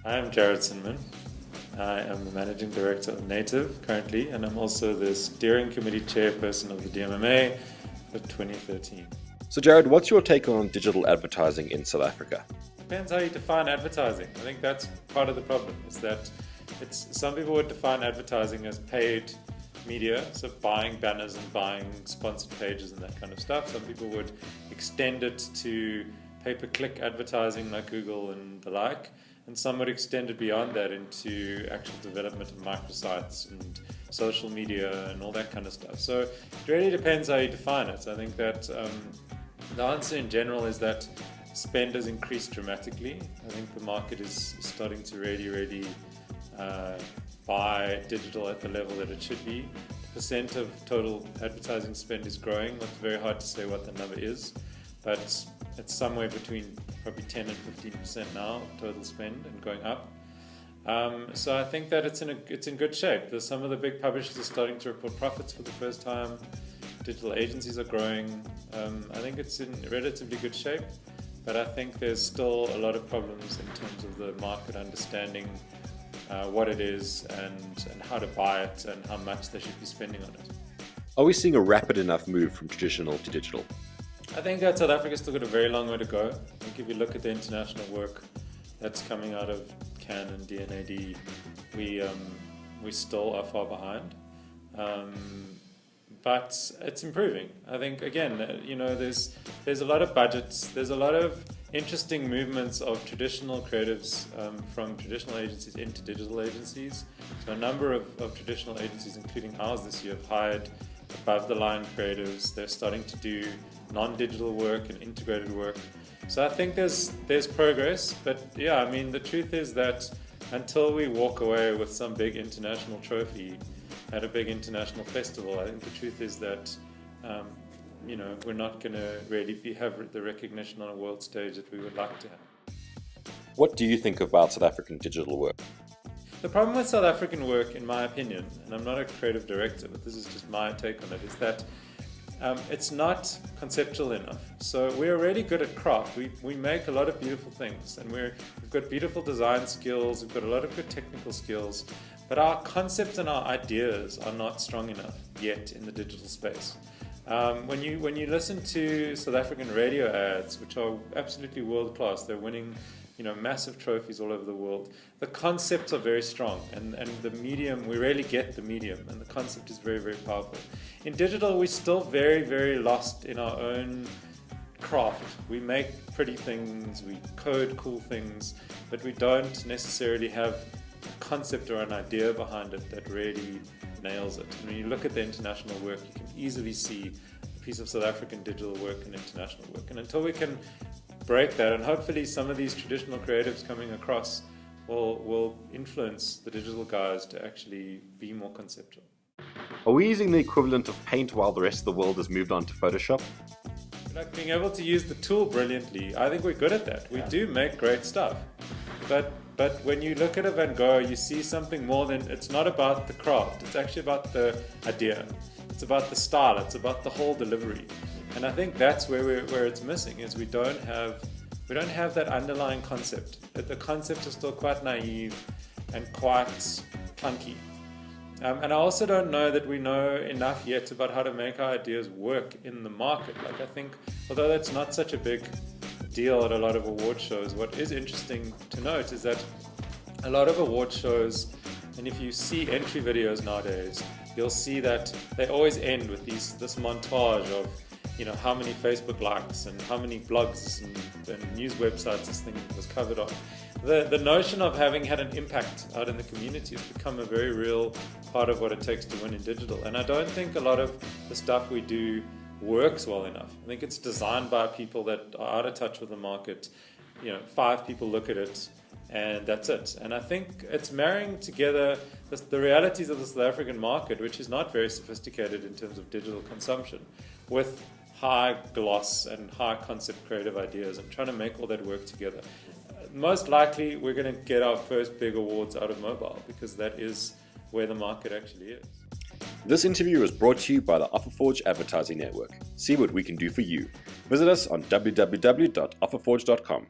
I am Jarred Cinman. I am the Managing Director of Native currently, and I'm also the Steering Committee Chairperson of the DMMA for 2013. So Jarred, what's your take on digital advertising in South Africa? Depends how you define advertising. I think that's part of the problem, is that some people would define advertising as paid media, so buying banners and buying sponsored pages and that kind of stuff. Some people would extend it to pay-per-click advertising like Google and the like, and some would extend it beyond that into actual development of microsites and social media and all that kind of stuff. So it really depends how you define it. I think that the answer in general is that spend has increased dramatically. I think the market is starting to really buy digital at the level that it should be. The percent of total advertising spend is growing. It's very hard to say what the number is, but it's somewhere between probably 10 and 15% now, total spend, and going up. So I think that it's in good shape. Some of the big publishers are starting to report profits for the first time. Digital agencies are growing. I think it's in relatively good shape, but I think there's still a lot of problems in terms of the market understanding what it is and how to buy it and how much they should be spending on it. Are we seeing a rapid enough move from traditional to digital? I think that South Africa's still got a very long way to go. I think if you look at the international work that's coming out of CAN and DNAD, we still are far behind. But it's improving. I think, again, there's a lot of budgets, there's a lot of interesting movements of traditional creatives from traditional agencies into digital agencies. So a number of traditional agencies, including ours this year, have hired above-the-line creatives. They're starting to do non-digital work and integrated work. So I think there's progress, but yeah, I mean, the truth is that until we walk away with some big international trophy at a big international festival, I think the truth is that we're not going to really have the recognition on a world stage that we would like to have. What do you think about South African digital work? The problem with South African work, in my opinion, and I'm not a creative director, but this is just my take on it, is that it's not conceptual enough. So we're really good at craft. We make a lot of beautiful things, and we've got beautiful design skills, we've got a lot of good technical skills, but our concepts and our ideas are not strong enough yet in the digital space. When you listen to South African radio ads, which are absolutely world class, they're winning massive trophies all over the world. The concepts are very strong, and the medium, we really get the medium, and the concept is very, very powerful. In digital, we're still very, very lost in our own craft. We make pretty things, we code cool things, but we don't necessarily have a concept or an idea behind it that really nails it. And when you look at the international work, you can easily see a piece of South African digital work and international work. And until we can break that, and hopefully some of these traditional creatives coming across will influence the digital guys to actually be more conceptual. Are we using the equivalent of Paint while the rest of the world has moved on to Photoshop? Like being able to use the tool brilliantly, I think we're good at that. We do make great stuff, but when you look at a Van Gogh, you see something more than, it's not about the craft, it's actually about the idea. It's about the style, it's about the whole delivery. And I think that's where it's missing, is we don't have that underlying concept. The concepts are still quite naive and quite clunky. And I also don't know that we know enough yet about how to make our ideas work in the market. Like, I think, although that's not such a big deal at a lot of award shows, what is interesting to note is that a lot of award shows, and if you see entry videos nowadays, you'll see that they always end with this montage of how many Facebook likes and how many blogs and news websites this thing was covered on. The notion of having had an impact out in the community has become a very real part of what it takes to win in digital. And I don't think a lot of the stuff we do works well enough. I think it's designed by people that are out of touch with the market. 5 people look at it and that's it. And I think it's marrying together the realities of the South African market, which is not very sophisticated in terms of digital consumption, with high gloss and high concept creative ideas, and trying to make all that work together. Most likely we're going to get our first big awards out of mobile, because that is where the market actually is. This interview was brought to you by the OfferForge Advertising Network. See what we can do for you. Visit us on www.OfferForge.com.